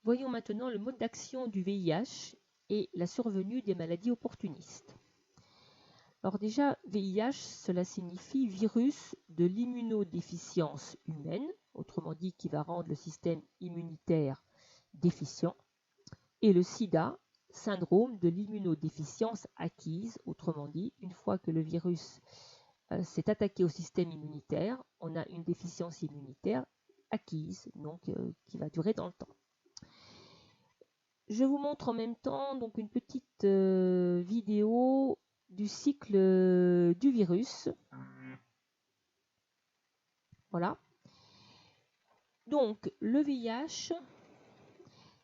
Voyons maintenant le mode d'action du VIH et la survenue des maladies opportunistes. Alors déjà, VIH, cela signifie virus de l'immunodéficience humaine, autrement dit qui va rendre le système immunitaire déficient, et le sida, syndrome de l'immunodéficience acquise, autrement dit, une fois que le virus s'est attaqué au système immunitaire, on a une déficience immunitaire acquise, donc qui va durer dans le temps. Je vous montre en même temps donc une petite vidéo du cycle du virus. Voilà. Donc le VIH,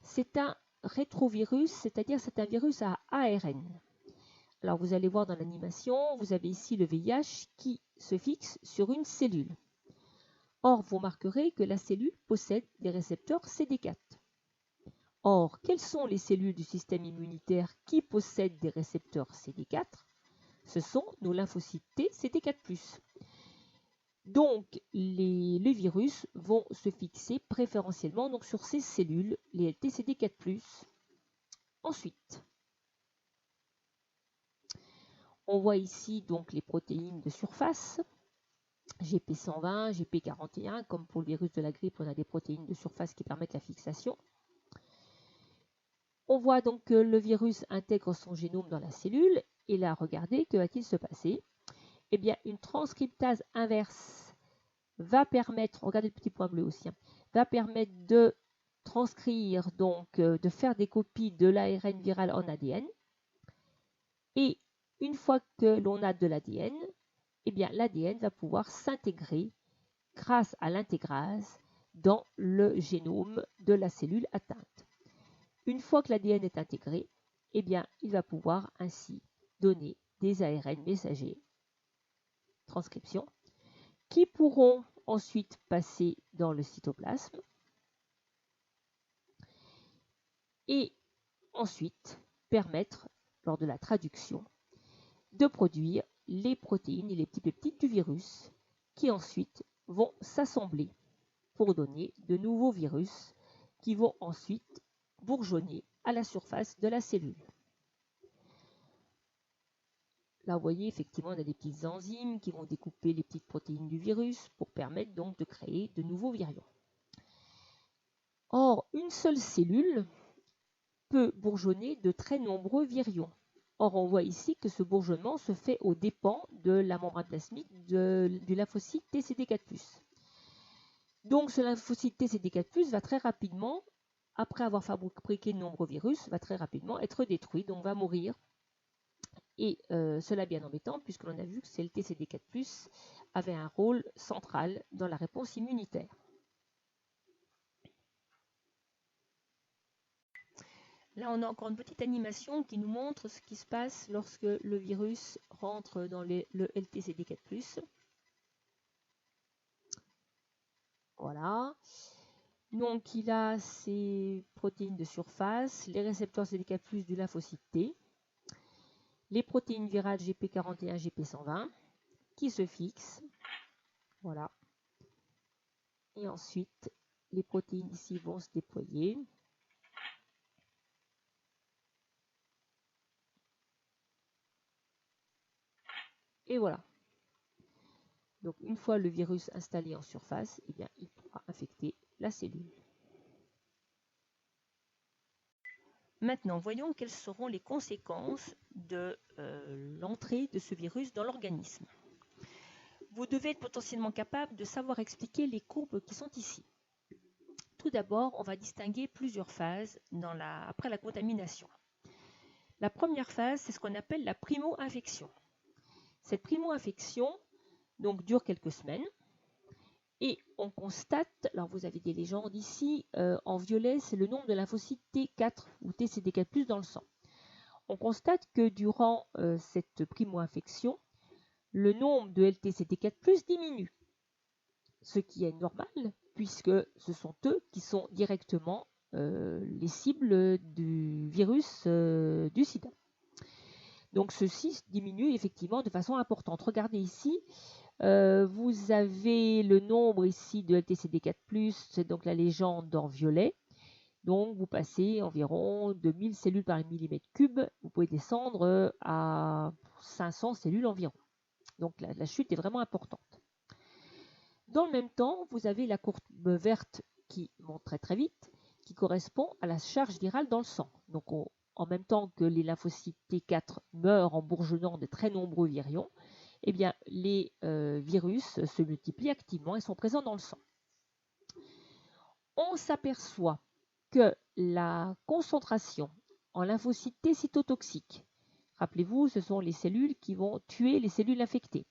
c'est un rétrovirus, c'est-à-dire c'est un virus à ARN. Alors vous allez voir dans l'animation, vous avez ici le VIH qui se fixe sur une cellule. Or, vous remarquerez que la cellule possède des récepteurs CD4. Or, quelles sont les cellules du système immunitaire qui possèdent des récepteurs CD4? Ce sont nos lymphocytes T CD4+. Donc, les virus vont se fixer préférentiellement donc, sur ces cellules, les LTCD4+. Ensuite, on voit ici donc les protéines de surface, GP120, GP41, comme pour le virus de la grippe, on a des protéines de surface qui permettent la fixation. On voit donc que le virus intègre son génome dans la cellule, et là, regardez, que va-t-il se passer? Eh bien, une transcriptase inverse va permettre, regardez le petit point bleu aussi, va permettre de transcrire, donc de faire des copies de l'ARN viral en ADN. Et une fois que l'on a de l'ADN, eh bien l'ADN va pouvoir s'intégrer grâce à l'intégrase dans le génome de la cellule atteinte. Une fois que l'ADN est intégré, eh bien il va pouvoir ainsi donner des ARN messagers, transcription, qui pourront ensuite passer dans le cytoplasme et ensuite permettre, lors de la traduction, de produire les protéines et les petits peptides du virus qui ensuite vont s'assembler pour donner de nouveaux virus qui vont ensuite bourgeonner à la surface de la cellule. Là, vous voyez, effectivement, on a des petites enzymes qui vont découper les petites protéines du virus pour permettre donc de créer de nouveaux virions. Or, une seule cellule peut bourgeonner de très nombreux virions. Or, on voit ici que ce bourgeonnement se fait aux dépens de la membrane plasmique du lymphocyte TCD4+. Donc, ce lymphocyte TCD4+, va très rapidement, après avoir fabriqué de nombreux virus, va très rapidement être détruit, donc va mourir. Et cela est bien embêtant, puisque l'on a vu que le TCD4+, avait un rôle central dans la réponse immunitaire. Là, on a encore une petite animation qui nous montre ce qui se passe lorsque le virus rentre dans le LTCD4+. Voilà. Donc, il a ses protéines de surface, les récepteurs CD4+, du lymphocyte T, les protéines virales GP41, GP120, qui se fixent. Voilà. Et ensuite, les protéines ici vont se déployer. Et voilà. Donc, une fois le virus installé en surface, eh bien, il pourra infecter la cellule. Maintenant, voyons quelles seront les conséquences de l'entrée de ce virus dans l'organisme. Vous devez être potentiellement capable de savoir expliquer les courbes qui sont ici. Tout d'abord, on va distinguer plusieurs phases après la contamination. La première phase, c'est ce qu'on appelle la primo-infection. Cette primo-infection donc, dure quelques semaines et on constate, alors vous avez des légendes ici, en violet, c'est le nombre de lymphocytes T4 ou TCD4+ dans le sang. On constate que durant cette primo-infection, le nombre de LTCD4+ diminue, ce qui est normal puisque ce sont eux qui sont directement les cibles du virus du sida. Donc ceci diminue effectivement de façon importante. Regardez ici, vous avez le nombre ici de LTCD4+, c'est donc la légende en violet, Donc, vous passez environ 2000 cellules par millimètre cube. Vous pouvez descendre à 500 cellules environ. Donc, la chute est vraiment importante. Dans le même temps, vous avez la courbe verte qui monte très très vite, qui correspond à la charge virale dans le sang. Donc, en même temps que les lymphocytes T4 meurent en bourgeonnant de très nombreux virions, eh bien, les virus se multiplient activement et sont présents dans le sang. On s'aperçoit que la concentration en lymphocytes T cytotoxiques, rappelez-vous, ce sont les cellules qui vont tuer les cellules infectées,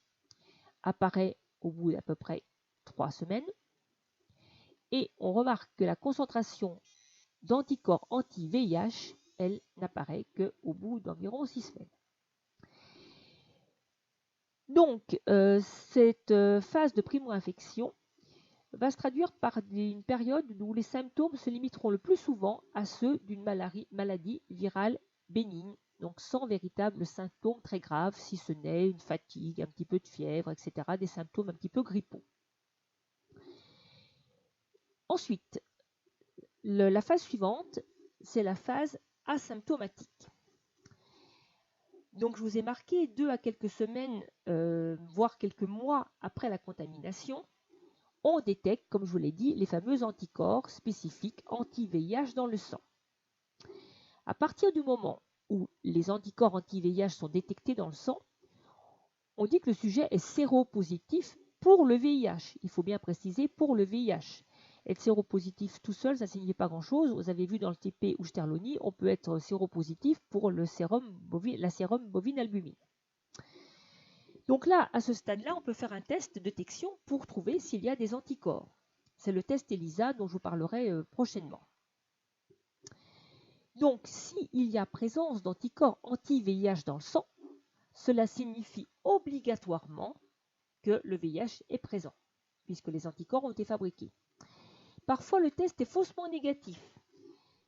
apparaît au bout d'à peu près 3 semaines. Et on remarque que la concentration d'anticorps anti-VIH, elle n'apparaît qu'au bout d'environ 6 semaines. Donc, cette phase de primo-infection va se traduire par une période où les symptômes se limiteront le plus souvent à ceux d'une maladie virale bénigne, donc sans véritable symptômes très graves, si ce n'est une fatigue, un petit peu de fièvre, etc., des symptômes un petit peu grippaux. Ensuite, la phase suivante, c'est la phase asymptomatique. Donc, je vous ai marqué 2 à quelques semaines, voire quelques mois après la contamination, on détecte, comme je vous l'ai dit, les fameux anticorps spécifiques anti-VIH dans le sang. À partir du moment où les anticorps anti-VIH sont détectés dans le sang, on dit que le sujet est séropositif pour le VIH. Il faut bien préciser pour le VIH. Être séropositif tout seul, ça ne signifie pas grand-chose. Vous avez vu dans le TP ou Sterloni, on peut être séropositif pour la sérum bovine albumine. Donc là, à ce stade-là, on peut faire un test de détection pour trouver s'il y a des anticorps. C'est le test ELISA dont je vous parlerai prochainement. Donc, s'il y a présence d'anticorps anti-VIH dans le sang, cela signifie obligatoirement que le VIH est présent, puisque les anticorps ont été fabriqués. Parfois, le test est faussement négatif.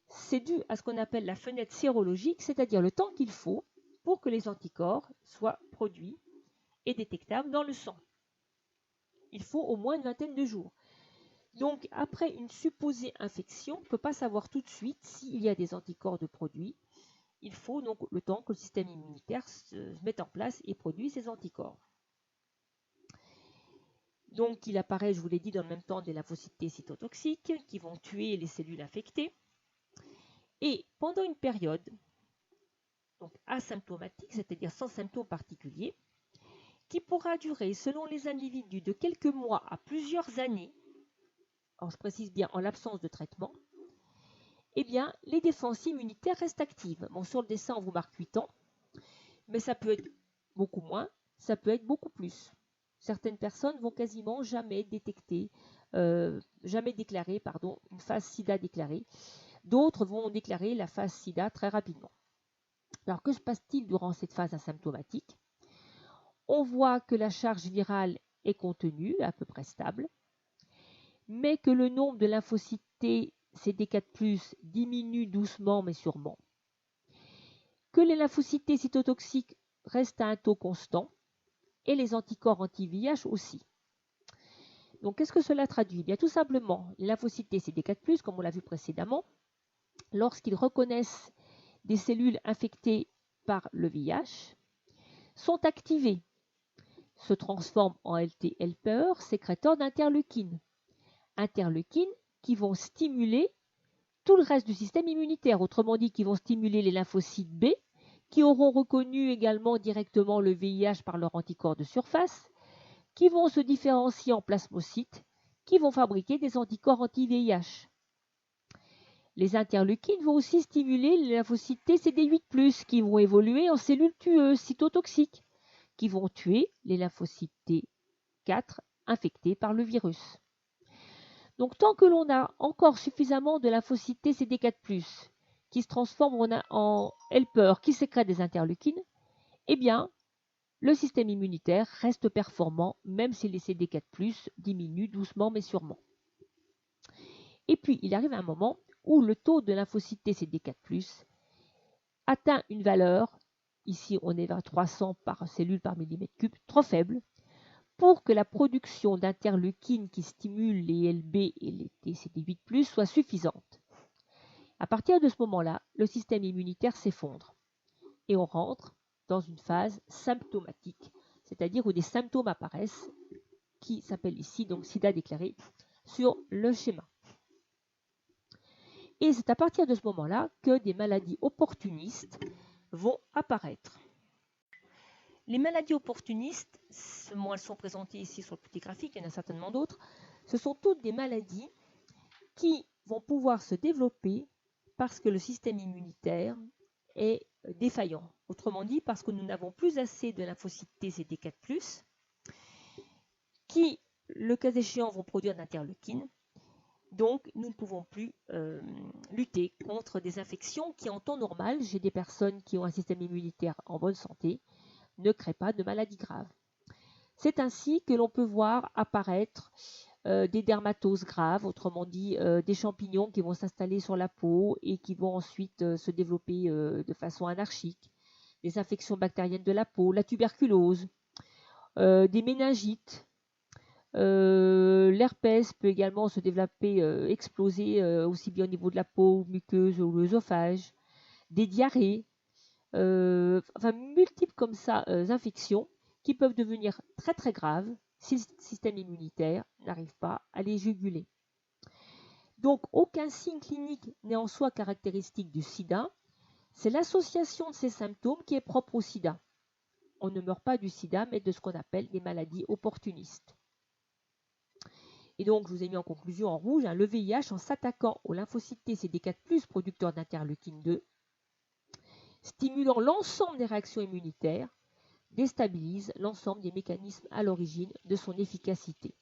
C'est dû à ce qu'on appelle la fenêtre sérologique, c'est-à-dire le temps qu'il faut pour que les anticorps soient produits et détectables dans le sang. Il faut au moins une vingtaine de jours. Donc, après une supposée infection, on ne peut pas savoir tout de suite s'il y a des anticorps de produits. Il faut donc le temps que le système immunitaire se mette en place et produise ces anticorps. Donc, il apparaît, je vous l'ai dit, dans le même temps des lymphocytes T cytotoxiques qui vont tuer les cellules infectées. Et pendant une période donc asymptomatique, c'est-à-dire sans symptômes particuliers, qui pourra durer, selon les individus, de quelques mois à plusieurs années, alors je précise bien en l'absence de traitement, eh bien, les défenses immunitaires restent actives. Bon, sur le dessin, on vous marque 8 ans, mais ça peut être beaucoup moins, ça peut être beaucoup plus. Certaines personnes vont quasiment jamais déclarer une phase SIDA déclarée. D'autres vont déclarer la phase SIDA très rapidement. Alors, que se passe-t-il durant cette phase asymptomatique? On voit que la charge virale est contenue, à peu près stable, mais que le nombre de lymphocytes T CD4+, diminue doucement mais sûrement, que les lymphocytes T cytotoxiques restent à un taux constant et les anticorps anti-VIH aussi. Donc, qu'est-ce que cela traduit? Bien, tout simplement, les lymphocytes T CD4+, comme on l'a vu précédemment, lorsqu'ils reconnaissent des cellules infectées par le VIH, sont activés, se transforment en LT helper, sécréteurs d'interleukines. Interleukines qui vont stimuler tout le reste du système immunitaire, autrement dit, qui vont stimuler les lymphocytes B, qui auront reconnu également directement le VIH par leur anticorps de surface, qui vont se différencier en plasmocytes, qui vont fabriquer des anticorps anti-VIH. Les interleukines vont aussi stimuler les lymphocytes T CD8+, qui vont évoluer en cellules tueuses cytotoxiques, qui vont tuer les lymphocytes T4 infectés par le virus. Donc, tant que l'on a encore suffisamment de lymphocytes T CD4+, qui se transforment en helper, qui sécrètent des interleukines, eh bien, le système immunitaire reste performant, même si les CD4+, diminuent doucement mais sûrement. Et puis, il arrive un moment où le taux de lymphocytes T CD4+, atteint une valeur, ici on est vers 300 par cellule par millimètre cube, trop faible, pour que la production d'interleukines qui stimulent les LB et les TCD8+, soit suffisante. À partir de ce moment-là, le système immunitaire s'effondre et on rentre dans une phase symptomatique, c'est-à-dire où des symptômes apparaissent qui s'appellent ici donc sida déclaré sur le schéma. Et c'est à partir de ce moment-là que des maladies opportunistes vont apparaître. Les maladies opportunistes, elles sont présentées ici sur le petit graphique, il y en a certainement d'autres, ce sont toutes des maladies qui vont pouvoir se développer parce que le système immunitaire est défaillant. Autrement dit, parce que nous n'avons plus assez de lymphocytes T CD4+, qui, le cas échéant, vont produire d'interleukines. Donc, nous ne pouvons plus lutter contre des infections qui, en temps normal, chez des personnes qui ont un système immunitaire en bonne santé, ne créent pas de maladies graves. C'est ainsi que l'on peut voir apparaître des dermatoses graves, autrement dit des champignons qui vont s'installer sur la peau et qui vont ensuite se développer de façon anarchique, des infections bactériennes de la peau, la tuberculose, des méningites. L'herpès peut également se développer, exploser aussi bien au niveau de la peau, muqueuse ou l'œsophage, des diarrhées, enfin multiples comme ça infections qui peuvent devenir très très graves si le système immunitaire n'arrive pas à les juguler. Donc aucun signe clinique n'est en soi caractéristique du sida, c'est l'association de ces symptômes qui est propre au sida. On ne meurt pas du sida mais de ce qu'on appelle des maladies opportunistes. Et donc, je vous ai mis en conclusion en rouge, le VIH, en s'attaquant aux lymphocytes T CD4+, producteurs d'interleukine 2, stimulant l'ensemble des réactions immunitaires, déstabilise l'ensemble des mécanismes à l'origine de son efficacité.